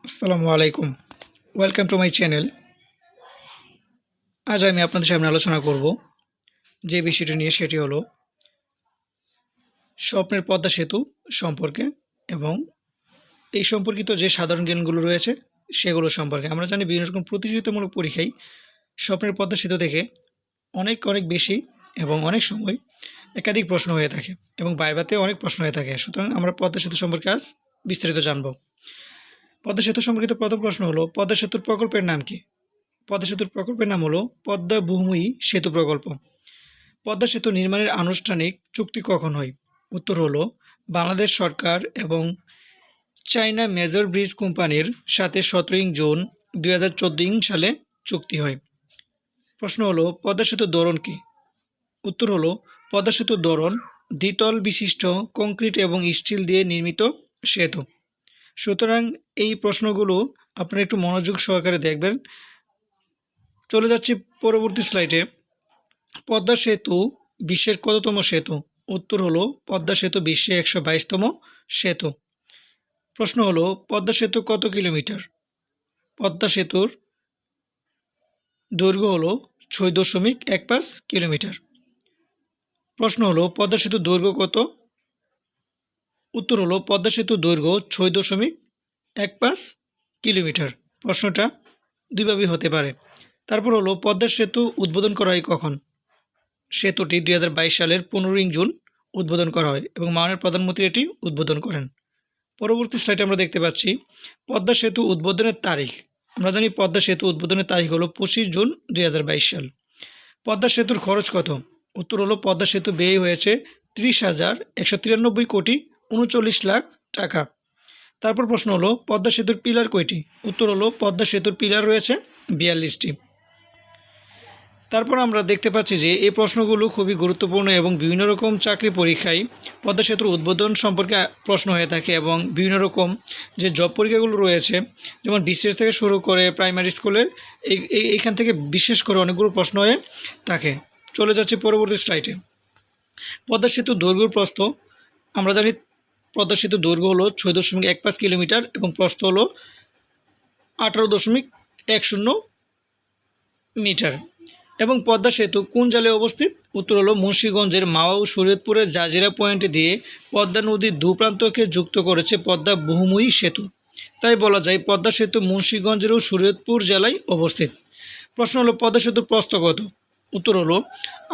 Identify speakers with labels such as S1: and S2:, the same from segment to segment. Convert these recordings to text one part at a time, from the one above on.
S1: আসসালামু আলাইকুম। Welcome to my channel. আজ আমি আপনাদের সামনে আলোচনা করব যে বিষয়টি নিয়ে, সেটি হলো স্বপ্নের পদ্মা সেতু সম্পর্কে এবং এই সম্পর্কিত যে সাধারণ জ্ঞানগুলো রয়েছে সেগুলো সম্পর্কে। আমরা জানি বিভিন্ন রকম প্রতিযোগিতামূলক পরীক্ষায় স্বপ্নের পদ্মা সেতু থেকে অনেক বেশি এবং অনেক সময় একাধিক প্রশ্ন হয়ে থাকে এবং ভাইভাতে অনেক প্রশ্ন হয়ে থাকে। সুতরাং আমরা পদ্মা সেতু সম্পর্কে আজ বিস্তারিত জানব। পদ্মা সেতু সম্পর্কিত প্রথম প্রশ্ন হলো, পদ্মা সেতুর প্রকল্পের নাম কি? পদ্মা সেতুর প্রকল্পের নাম হলো পদ্মা বহুমুখী সেতু প্রকল্প। পদ্মা সেতু নির্মাণের আনুষ্ঠানিক চুক্তি কখন হয়? উত্তর হলো বাংলাদেশ সরকার এবং চায়না মেজর ব্রিজ কোম্পানির সাথে 17 জুন 2014 সালে চুক্তি হয়। প্রশ্ন হলো পদ্মা সেতুর ধরন কি? উত্তর হলো পদ্মা সেতুর ধরন দ্বিতল বিশিষ্ট কংক্রিট এবং স্টিল দিয়ে নির্মিত সেতু। সুতরাং এই প্রশ্নগুলো আপনারা একটু মনোযোগ সহকারে দেখবেন। চলে যাচ্ছি পরবর্তী স্লাইডে। পদ্মা সেতু বিশ্বের কততম সেতু? উত্তর হলো পদ্মা সেতু বিশ্বে 122তম সেতু। প্রশ্ন হলো পদ্মা সেতু কত কিলোমিটার? পদ্মা সেতুর দৈর্ঘ্য হলো 6.15 কিলোমিটার। প্রশ্ন হলো পদ্মা সেতুর দৈর্ঘ্য কত? উত্তর হলো পদ্মা সেতুর দৈর্ঘ্য 6.15 কিলোমিটার। প্রশ্নটা দুইভাবেই হতে পারে। তারপর হলো পদ্মা সেতু উদ্বোধন করা হয় কখন? সেতুটি 2022 সালের 15 জুন উদ্বোধন করা হয় এবং মাননীয় প্রধানমন্ত্রী এটি উদ্বোধন করেন। পরবর্তী স্লাইডে আমরা দেখতে পাচ্ছি পদ্মা সেতু উদ্বোধনের তারিখ। আমরা জানি পদ্মা সেতু উদ্বোধনের তারিখ হলো 25 জুন 2022 সাল। পদ্মা সেতুর খরচ কত? উত্তর হলো পদ্মা সেতু ব্যয় হয়েছে 30,193 কোটি 39 লাখ টাকা। তারপর প্রশ্ন হলো পদ্মা সেতুর পিলার কয়টি? উত্তর হলো পদ্মা সেতুর পিলার রয়েছে 42টি। তারপর আমরা দেখতে পাচ্ছি যে এই প্রশ্নগুলো খুবই গুরুত্বপূর্ণ এবং বিভিন্ন রকম চাকরি পরীক্ষায় পদ্মা সেতুর উদ্বোধন সম্পর্কে প্রশ্ন হয়ে থাকে এবং বিভিন্ন রকম যে জব পরীক্ষাগুলো রয়েছে, যেমন বিসিএস থেকে শুরু করে প্রাইমারি স্কুলের এইখান থেকে বিশেষ করে অনেকগুলো প্রশ্ন হয়ে থাকে। চলে যাচ্ছে পরবর্তী স্লাইডে। পদ্মা সেতুর দৈর্ঘ্য প্রস্থ। আমরা জানি পদ্মা সেতুর দৈর্ঘ্য হলো 6.15 কিলোমিটার এবং প্রস্থ হলো 18.10 মিটার। এবং পদ্মা সেতু কোন জেলায় অবস্থিত? উত্তর হলো মুন্সিগঞ্জের মাওয়া ও শরীয়তপুরের জাজিরা পয়েন্ট দিয়ে পদ্মা নদীর দুপ্রান্তকে যুক্ত করেছে পদ্মা বহুমুখী সেতু। তাই বলা যায় পদ্মা সেতু মুন্সিগঞ্জের ও শরীয়তপুর জেলায় অবস্থিত। প্রশ্ন হলো পদ্মা সেতুর প্রস্থ কত? উত্তর হলো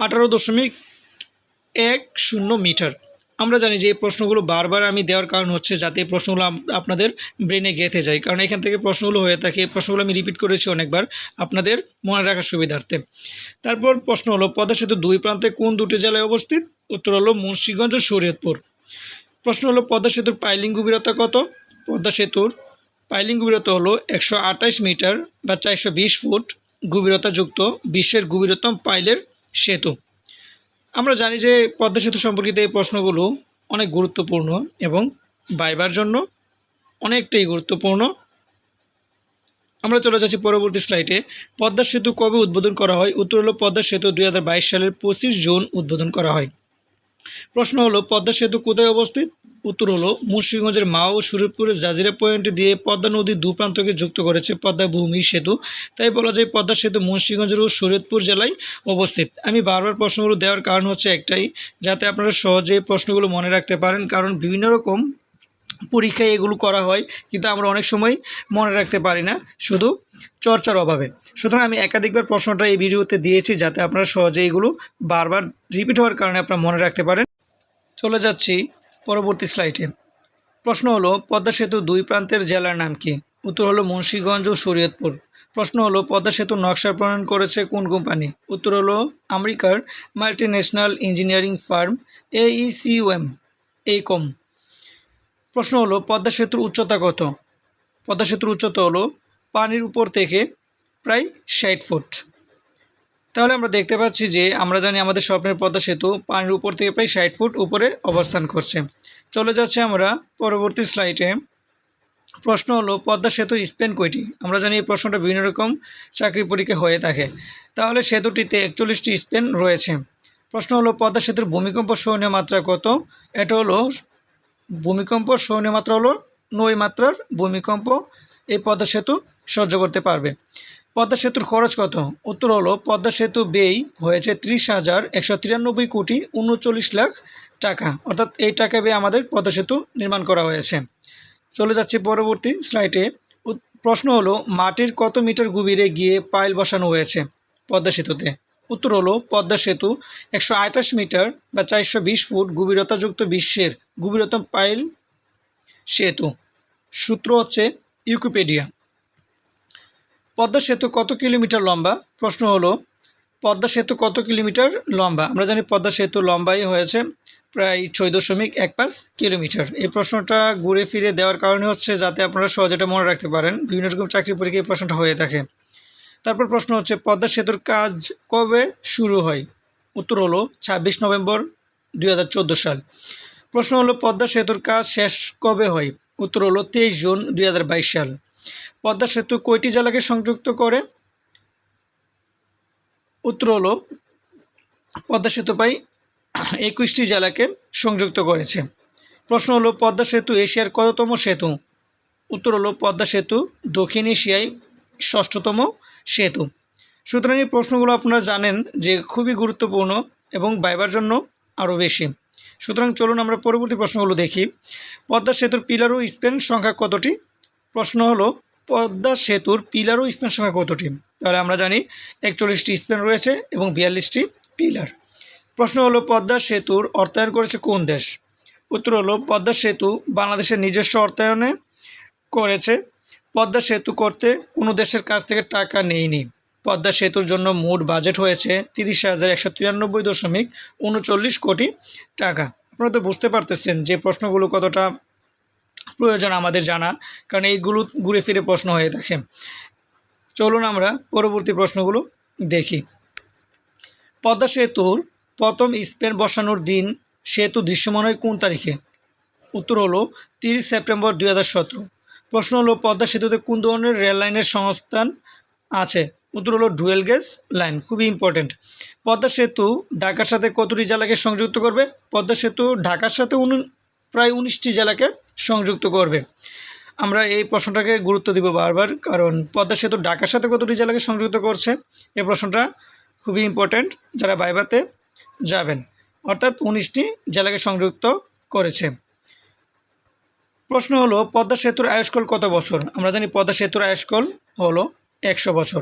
S1: 18.10 মিটার। আমরা জানি যে এই প্রশ্নগুলো বারবার আমি দেওয়ার কারণ হচ্ছে যাতে এই প্রশ্নগুলো আপনাদের ব্রেনে গেঁথে যায়, কারণ এখান থেকে প্রশ্নগুলো হয়ে থাকে। এই প্রশ্নগুলো আমি রিপিট করেছি অনেকবার আপনাদের মনে রাখার সুবিধার্থে। তারপর প্রশ্ন হলো পদ্মা সেতুর দুই প্রান্তে কোন দুটি জেলায় অবস্থিত? উত্তর হলো মুন্সিগঞ্জ ও শরীয়তপুর। প্রশ্ন হলো পদ্মা সেতুর পাইলিং গভীরতা কত? পদ্মা সেতুর পাইলিং গভীরতা হলো 128 মিটার বা 420 ফুট গভীরতাযুক্ত বিশ্বের গভীরতম পাইলের সেতু। আমরা জানি যে পদ্মা সেতু সম্পর্কিত এই প্রশ্নগুলো অনেক গুরুত্বপূর্ণ এবং ভাইবার জন্য অনেকটাই গুরুত্বপূর্ণ। আমরা চলে যাচ্ছি পরবর্তী স্লাইডে। পদ্মা সেতু কবে উদ্বোধন করা হয়? উত্তর হলো পদ্মা সেতু 2022 সালের 25 জুন উদ্বোধন করা হয়। প্রশ্ন হলো পদ্মা সেতু কোথায় অবস্থিত? উত্তর হলো মুন্সিগঞ্জের মাওয়া ও শরীয়তপুরের জাজিরা পয়েন্ট দিয়ে পদ্মা নদীর দুপ্রান্তকে যুক্ত করেছে পদ্মা বহুমুখী সেতু। তাই বলা যায় পদ্মা সেতু মুন্সিগঞ্জের ও শরীয়তপুর জেলায় অবস্থিত। আমি বারবার প্রশ্নগুলো দেওয়ার কারণ হচ্ছে একটাই, যাতে আপনারা সহজে প্রশ্নগুলো মনে রাখতে পারেন, কারণ বিভিন্ন রকম পরীক্ষায় এগুলো করা হয় কিন্তু আমরা অনেক সময় মনে রাখতে পারি না শুধু চর্চার অভাবে। সুতরাং আমি একাধিকবার প্রশ্নটা এই ভিডিওতে দিয়েছি যাতে আপনারা সহজে এগুলো বারবার রিপিট হওয়ার কারণে আপনারা মনে রাখতে পারেন। চলে যাচ্ছি পরবর্তী স্লাইডে। প্রশ্ন হলো পদ্মা সেতুর দুই প্রান্তের জেলার নাম কি? উত্তর হলো মুন্সিগঞ্জ ও শরীয়তপুর। প্রশ্ন হলো পদ্মা সেতুর নকশা প্রণয়ন করেছে কোন কোম্পানি? উত্তর হলো আমেরিকার মাল্টিন্যাশনাল ইঞ্জিনিয়ারিং ফার্ম AECOM। প্রশ্ন হলো পদ্মা সেতুর উচ্চতা কত? পদ্মা সেতুর উচ্চতা হলো পানির উপর থেকে প্রায় 60 ফুট। তাহলে আমরা দেখতে পাচ্ছি যে আমরা জানি আমাদের স্বপ্নের পদ্মা সেতু পানির উপর থেকে প্রায় 60 ফুট উপরে অবস্থান করছে। চলে যাচ্ছে আমরা পরবর্তী স্লাইডে। প্রশ্ন হলো পদ্মা সেতুর স্প্যান কয়টি? আমরা জানি এই প্রশ্নটা বিভিন্ন রকম চাকরি পরীক্ষা হয়ে থাকে। তাহলে সেতুটিতে 41টি স্প্যান রয়েছে। প্রশ্ন হলো পদ্মা সেতুর ভূমিকম্প সহনীয় মাত্রা কত? এটা হলো ভূমিকম্প সহনীয় মাত্রা হলো 9 মাত্রার ভূমিকম্প এই পদ্মা সেতু সহ্য করতে পারবে। পদ্মা সেতুর খরচ কত? উত্তর হলো পদ্মা সেতু ব্যয় হয়েছে 30,193 কোটি 39 লাখ টাকা, অর্থাৎ এই টাকা ব্যয়ে আমাদের পদ্মা সেতু নির্মাণ করা হয়েছে। চলে যাচ্ছি পরবর্তী স্লাইডে। প্রশ্ন হলো মাটির কত মিটার গভীরে গিয়ে পাইল বসানো হয়েছে পদ্মা সেতুতে? উত্তর হলো পদ্মা সেতু 128 মিটার বা 420 ফুট গভীরতাযুক্ত বিশ্বের গভীরতম পাইল সেতু। সূত্র হচ্ছে উইকিপিডিয়া। পদ্মা সেতু কত কিলোমিটার লম্বা? প্রশ্ন হলো পদ্মা সেতু কত কিলোমিটার লম্বা? আমরা জানি পদ্মা সেতু লম্বাই হয়েছে প্রায় 6.15 কিলোমিটার। এই প্রশ্নটা ঘুরে ফিরে দেওয়ার কারণে হচ্ছে যাতে আপনারা সহজে এটা মনে রাখতে পারেন। বিভিন্ন রকম চাকরি পরীক্ষায় এই প্রশ্নটা হয়ে থাকে। তারপর প্রশ্ন হচ্ছে পদ্মা সেতুর কাজ কবে শুরু হয়? উত্তর হলো 26 নভেম্বর 2014 সাল। প্রশ্ন হলো পদ্মা সেতুর কাজ শেষ কবে হয়? উত্তর হলো 23 জুন 2022 সাল। পদ্মা সেতু কয়টি জেলাকে সংযুক্ত করে? উত্তর হলো পদ্মা সেতু প্রায় 21টি জেলাকে সংযুক্ত করেছে। প্রশ্ন হলো পদ্মা সেতু এশিয়ার কততম সেতু? উত্তর হলো পদ্মা সেতু দক্ষিণ এশিয়ায় 6ষ্ঠতম সেতু। সুতরাং এই প্রশ্নগুলো আপনারা জানেন যে খুবই গুরুত্বপূর্ণ এবং ভাইবার জন্য আরও বেশি। সুতরাং চলুন আমরা পরবর্তী প্রশ্নগুলো দেখি। পদ্মা সেতুর পিলার ও স্প্যান সংখ্যা কতটি? প্রশ্ন হলো পদ্মা সেতুর পিলার ও স্প্যান সংখ্যা কতটি? তাহলে আমরা জানি 41টি স্প্যান রয়েছে এবং 42টি পিলার। প্রশ্ন হলো পদ্মা সেতুর অর্থায়ন করেছে কোন দেশ? উত্তর হলো পদ্মা সেতু বাংলাদেশের নিজস্ব অর্থায়নে করেছে। পদ্মা সেতু করতে কোনো দেশের কাছ থেকে টাকা নেয়নি। পদ্মা সেতুর জন্য মোট বাজেট হয়েছে 30,193.39 কোটি টাকা। আপনারা তো বুঝতে পারতেছেন যে প্রশ্নগুলো কতটা প্রয়োজন আমাদের জানা, কারণ এইগুলো ঘুরে ফিরে প্রশ্ন হয়ে থাকে। চলুন আমরা পরবর্তী প্রশ্নগুলো দেখি। পদ্মা সেতুর প্রথম স্প্যান বসানোর দিন সেতু দৃশ্যমান হয় কোন তারিখে? উত্তর হলো 30 সেপ্টেম্বর 2017। প্রশ্ন হলো পদ্মা সেতুতে কোন ধরনের রেল লাইনের সংস্থান আছে? উত্তর হলো ডুয়েল গেজ লাইন, খুবই ইম্পর্টেন্ট। পদ্মা সেতু ঢাকার সাথে কতটি জেলাকে সংযুক্ত করবে? পদ্মা সেতু ঢাকার সাথে প্রায় 19টি জেলাকে সংযুক্ত করবে। আমরা এই প্রশ্নটাকে গুরুত্ব দিব বারবার, কারণ পদ্মা সেতু ঢাকার সাথে কতটি জেলাকে সংযুক্ত করছে এই প্রশ্নটা খুবই ইম্পর্টেন্ট যারা ভাইভাতে যাবেন, অর্থাৎ 19টি জেলাকে সংযুক্ত করেছে। প্রশ্ন হলো পদ্মা সেতুর আয়ুষ্কাল কত বছর? আমরা জানি পদ্মা সেতুর আয়ুষ্কাল হলো 100 বছর।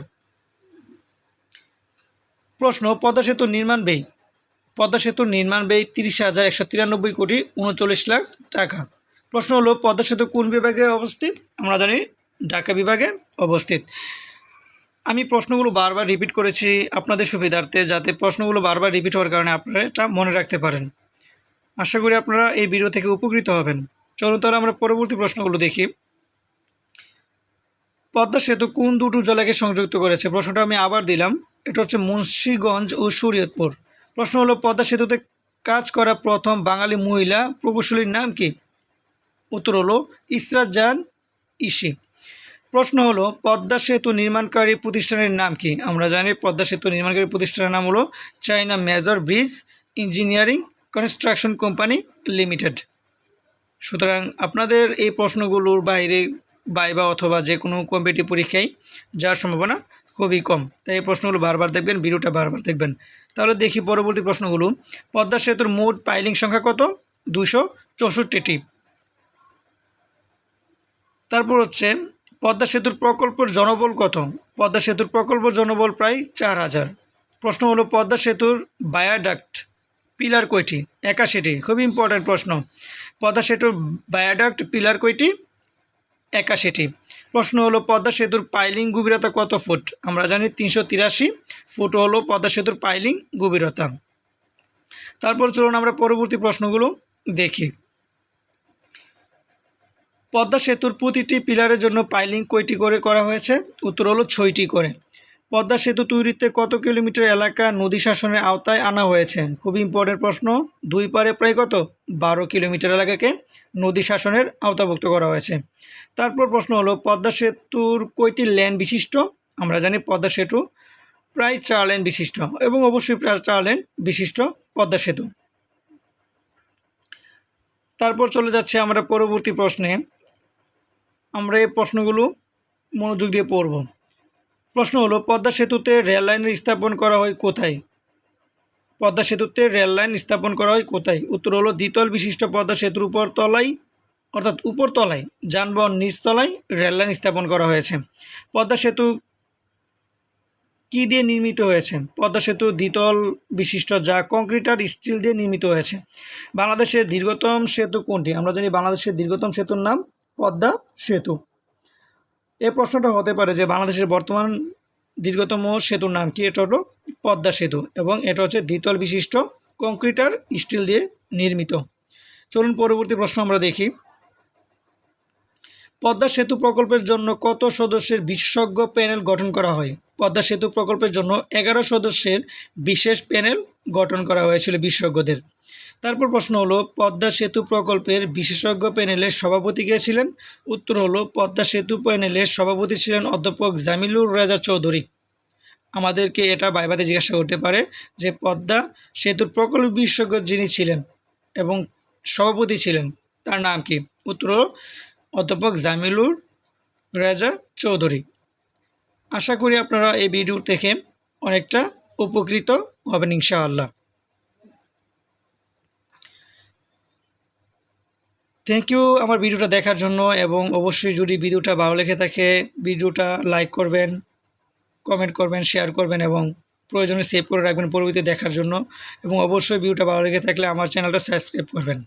S1: প্রশ্ন পদ্মা সেতুর নির্মাণ ব্যয়। পদ্মা সেতুর নির্মাণ ব্যয় 30,193 কোটি 39 লাখ টাকা। প্রশ্ন হলো পদ্মা সেতু কোন বিভাগে অবস্থিত? আমরা জানি ঢাকা বিভাগে অবস্থিত। আমি প্রশ্নগুলো বারবার রিপিট করেছি আপনাদের সুবিধার্থে, যাতে প্রশ্নগুলো বারবার রিপিট হওয়ার কারণে আপনারা এটা মনে রাখতে পারেন। আশা করি আপনারা এই ভিডিও থেকে উপকৃত হবেন। চলুন তাহলে আমরা পরবর্তী প্রশ্নগুলো দেখি। পদ্মা সেতু কোন দুটো জেলাকে সংযুক্ত করেছে? প্রশ্নটা আমি আবার দিলাম, এটা হচ্ছে মুন্সিগঞ্জ ও শরীয়তপুর। প্রশ্ন হলো পদ্মা সেতুতে কাজ করা প্রথম বাঙালি মহিলা প্রকৌশলীর নাম কি? উত্তর হলো ইসরাত জাহান ইসি। প্রশ্ন হলো পদ্মা সেতু নির্মাণকারী প্রতিষ্ঠানের নাম কি? আমরা জানি পদ্মা সেতু নির্মাণকারী প্রতিষ্ঠানের নাম হলো China major bridge engineering construction company limited. সুতরাং আপনাদের এই প্রশ্নগুলোর বাইরে ভাইভা অথবা যে কোনো কম্পিটিটিভ পরীক্ষায় যাওয়ার সম্ভাবনা খুবই কম, তাই এই প্রশ্নগুলো বারবার দেখবেন, ভিডিওটা বারবার দেখবেন। তাহলে দেখি পরবর্তী প্রশ্নগুলো। পদ্মা সেতুর মোট পাইলিং সংখ্যা কত? 264টি। তারপর হচ্ছে পদ্মা সেতুর প্রকল্পের জনবল কত? পদ্মা সেতুর প্রকল্প জনবল প্রায় 4000। প্রশ্ন হলো পদ্মা সেতুর ভায়াডাক্ট পিলার কয়টি? 81টি। খুবই ইম্পর্ট্যান্ট প্রশ্ন। পদ্মা সেতুর ভায়াডাক্ট পিলার কয়টি? 81টি। প্রশ্ন হলো পদ্মা সেতুর পাইলিং গভীরতা কত ফুট? আমরা জানি 383 ফুট হলো পদ্মা সেতুর পাইলিং গভীরতা। তারপর চলুন আমরা পরবর্তী প্রশ্নগুলো দেখি। পদ্মা সেতুর প্রতিটি পিলারের জন্য পাইলিং কয়টি করে করা হয়েছে? উত্তর হলো 6টি করে। পদ্মা সেতু তৈরিতে কত কিলোমিটার এলাকা নদী শাসনের আওতায় আনা হয়েছে? খুবই ইম্পর্টেন্ট প্রশ্ন। দুই পারে প্রায় কত? 12 কিলোমিটার এলাকাকে নদী শাসনের আওতাভুক্ত করা হয়েছে। তারপর প্রশ্ন হলো পদ্মা সেতুর কয়টি লেন বিশিষ্ট? আমরা জানি পদ্মা সেতু প্রায় 4 লেন বিশিষ্ট, এবং অবশ্যই প্রায় 4 লেন বিশিষ্ট পদ্মা সেতু। তারপর চলে যাচ্ছে আমরা পরবর্তী প্রশ্নে। আমরা এই প্রশ্নগুলো মনোযোগ দিয়ে পড়ব। প্রশ্ন হলো পদ্মা সেতুতে রেল লাইনের স্থাপন করা হয় কোথায়? পদ্মা সেতুতে রেল লাইন স্থাপন করা হয় কোথায়? উত্তর হলো দ্বিতল বিশিষ্ট পদ্মা সেতুর উপর তলায় অর্থাৎ উপরতলায় যানবাহন নিচতলায় রেল লাইন স্থাপন করা হয়েছে। পদ্মা সেতু কী দিয়ে নির্মিত হয়েছে? পদ্মা সেতু দ্বিতল বিশিষ্ট, যা কংক্রিট আর স্টিল দিয়ে নির্মিত হয়েছে। বাংলাদেশের দীর্ঘতম সেতু কোনটি? আমরা জানি বাংলাদেশের দীর্ঘতম সেতুর নাম পদ্মা সেতু। এই প্রশ্নটা হতে পারে যে বাংলাদেশের বর্তমান দীর্ঘতম সেতুর নাম কি? এটা হলো পদ্মা সেতু এবং এটা হচ্ছে দ্বিতল বিশিষ্ট, কংক্রিট আর স্টিল দিয়ে নির্মিত। চলুন পরবর্তী প্রশ্ন আমরা দেখি। পদ্মা সেতু প্রকল্পের জন্য কত সদস্যের বিশেষজ্ঞ প্যানেল গঠন করা হয়? পদ্মা সেতু প্রকল্পের জন্য 11 সদস্যের বিশেষ প্যানেল গঠন করা হয়েছিল বিশেষজ্ঞদের। তারপর প্রশ্ন হলো পদ্মা সেতু প্রকল্পের বিশেষজ্ঞ প্যানেলের সভাপতি কে ছিলেন? উত্তর হলো পদ্মা সেতু প্যানেলের সভাপতি ছিলেন অধ্যাপক জামিলুর রেজা চৌধুরী। আমাদেরকে এটা ভাইভাতে জিজ্ঞাসা করতে পারে যে পদ্মা সেতুর প্রকল্প বিশেষজ্ঞ যিনি ছিলেন এবং সভাপতি ছিলেন তার নাম কি? উত্তর হলো অধ্যাপক জামিলুর রেজা চৌধুরী। আশা করি আপনারা এই ভিডিও থেকে অনেকটা উপকৃত হবেন ইনশাআল্লাহ। থ্যাংক ইউ আমার ভিডিওটা দেখার জন্য, এবং অবশ্যই যদি ভিডিওটা ভালো লেগে থাকে ভিডিওটা লাইক করবেন, কমেন্ট করবেন, শেয়ার করবেন এবং প্রয়োজনে সেভ করে রাখবেন পরবর্তীতে দেখার জন্য, এবং অবশ্যই ভিডিওটা ভালো লেগে থাকলে আমার চ্যানেলটা সাবস্ক্রাইব করবেন।